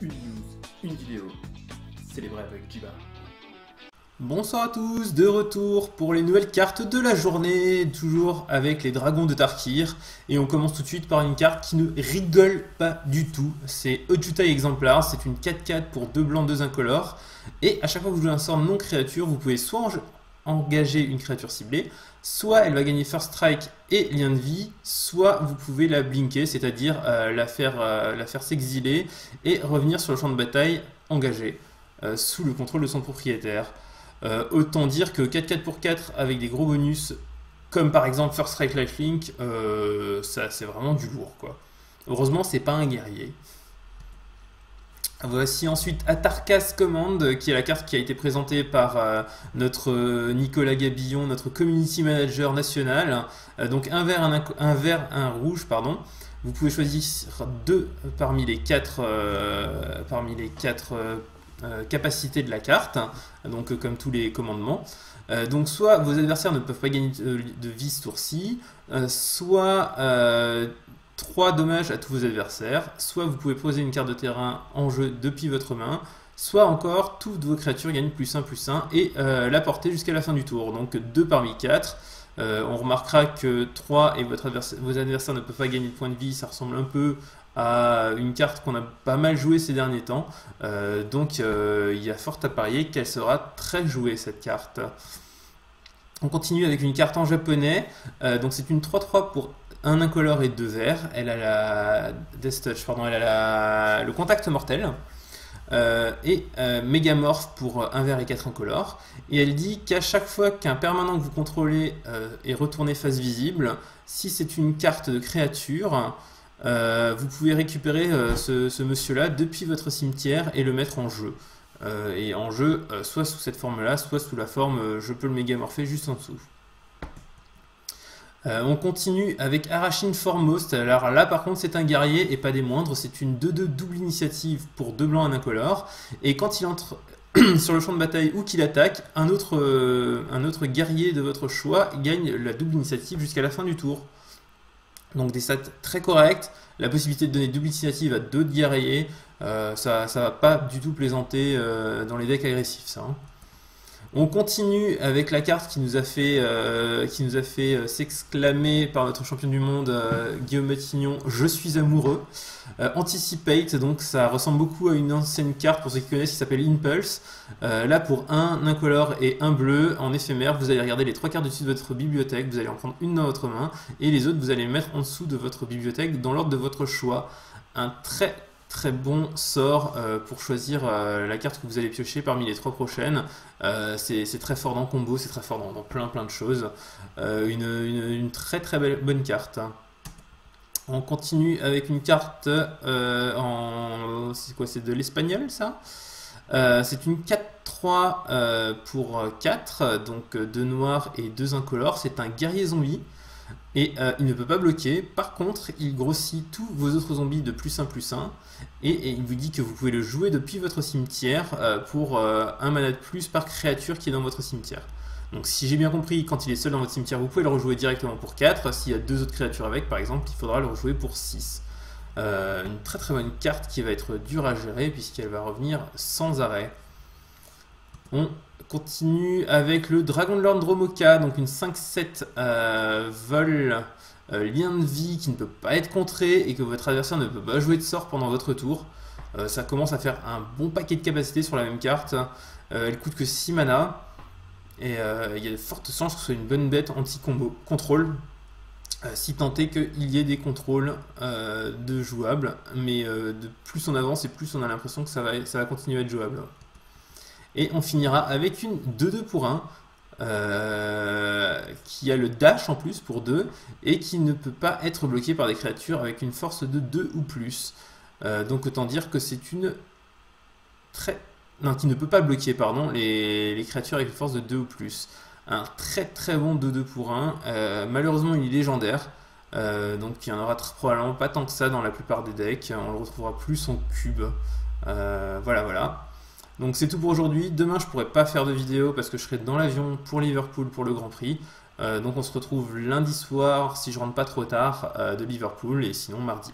une news, une vidéo, célébrée avec Jiba. Bonsoir à tous, de retour pour les nouvelles cartes de la journée, toujours avec les dragons de Tarkir. Et on commence tout de suite par une carte qui ne rigole pas du tout. C'est Ojutai Exemplar, c'est une 4/4 pour 2 blancs, 2 incolores. Et à chaque fois que vous jouez un sort non créature, vous pouvez soit engager une créature ciblée, soit elle va gagner First Strike et lien de vie, soit vous pouvez la blinker, c'est-à-dire la faire s'exiler et revenir sur le champ de bataille engagé, sous le contrôle de son propriétaire. Autant dire que 4/4 pour 4 avec des gros bonus, comme par exemple First Strike Lifelink, ça c'est vraiment du lourd quoi. Heureusement c'est pas un guerrier. Voici ensuite Atarkas Command, qui est la carte qui a été présentée par notre Nicolas Gabillon, notre community manager national. Donc un vert, un rouge, pardon. Vous pouvez choisir deux parmi les quatre capacités de la carte, donc comme tous les commandements. Donc soit vos adversaires ne peuvent pas gagner de vie ce tour-ci, soit 3 dommages à tous vos adversaires, soit vous pouvez poser une carte de terrain en jeu depuis votre main, soit encore toutes vos créatures gagnent +1/+1 et la portée jusqu'à la fin du tour, donc 2 parmi 4. On remarquera que 3 et vos adversaires ne peuvent pas gagner de points de vie, ça ressemble un peu à une carte qu'on a pas mal jouée ces derniers temps, donc il y a fort à parier qu'elle sera très jouée cette carte. On continue avec une carte en japonais, donc c'est une 3/3 pour un incolore et 2 verts. Elle a la Death Touch, pardon, elle a le contact mortel. Et Mégamorph pour 1 vert et 4 incolores. Et elle dit qu'à chaque fois qu'un permanent que vous contrôlez est retourné face visible, si c'est une carte de créature, vous pouvez récupérer ce monsieur-là depuis votre cimetière et le mettre en jeu. Et en jeu, soit sous cette forme-là, soit sous la forme je peux le mégamorpher juste en dessous. On continue avec Arachne Foremost. Alors là par contre c'est un guerrier et pas des moindres, c'est une 2/2 double initiative pour 2 blancs, 1 incolore. Et quand il entre sur le champ de bataille ou qu'il attaque, un autre guerrier de votre choix gagne la double initiative jusqu'à la fin du tour. Donc des stats très corrects, la possibilité de donner double initiative à 2 guerriers, ça va pas du tout plaisanter dans les decks agressifs ça. On continue avec la carte qui nous a fait s'exclamer par notre champion du monde Guillaume Matignon, je suis amoureux. Anticipate, donc ça ressemble beaucoup à une ancienne carte pour ceux qui connaissent qui s'appelle Impulse. Là pour un incolore et un bleu en éphémère, vous allez regarder les 3 cartes au-dessus de votre bibliothèque, vous allez en prendre une dans votre main et les autres vous allez les mettre en dessous de votre bibliothèque dans l'ordre de votre choix. Un très bon sort pour choisir la carte que vous allez piocher parmi les 3 prochaines. C'est très fort dans combo, c'est très fort dans plein de choses. Une très bonne carte. On continue avec une carte c'est quoi, c'est de l'espagnol ça. C'est une 4/3 pour 4, donc 2 noirs et 2 incolores. C'est un guerrier zombie. Et il ne peut pas bloquer, par contre il grossit tous vos autres zombies de +1/+1 et il vous dit que vous pouvez le jouer depuis votre cimetière pour 1 mana de plus par créature qui est dans votre cimetière. Donc si j'ai bien compris, quand il est seul dans votre cimetière vous pouvez le rejouer directement pour 4, s'il y a 2 autres créatures avec par exemple il faudra le rejouer pour 6. Une très bonne carte qui va être dure à gérer puisqu'elle va revenir sans arrêt. On continue avec le Dragon Lord Dromoka, donc une 5/7 vol lien de vie qui ne peut pas être contré et que votre adversaire ne peut pas jouer de sort pendant votre tour. Ça commence à faire un bon paquet de capacités sur la même carte. Elle coûte que 6 mana et il y a de fortes chances que ce soit une bonne bête anti-combo contrôle. Si tant est qu'il y ait des contrôles de jouables, mais de plus on avance et plus on a l'impression que ça va continuer à être jouable. Et on finira avec une 2/2 pour 1 qui a le dash en plus pour 2 et qui ne peut pas être bloqué par des créatures avec une force de 2 ou plus. Donc autant dire que c'est une qui ne peut pas bloquer pardon, les créatures avec une force de 2 ou plus. Un très bon 2/2 pour 1. Malheureusement il est légendaire. Donc il n'y en aura probablement pas tant que ça dans la plupart des decks. On le retrouvera plus en cube. Voilà. Donc c'est tout pour aujourd'hui. Demain je pourrai pas faire de vidéo parce que je serai dans l'avion pour Liverpool pour le Grand Prix. Donc on se retrouve lundi soir si je rentre pas trop tard de Liverpool et sinon mardi.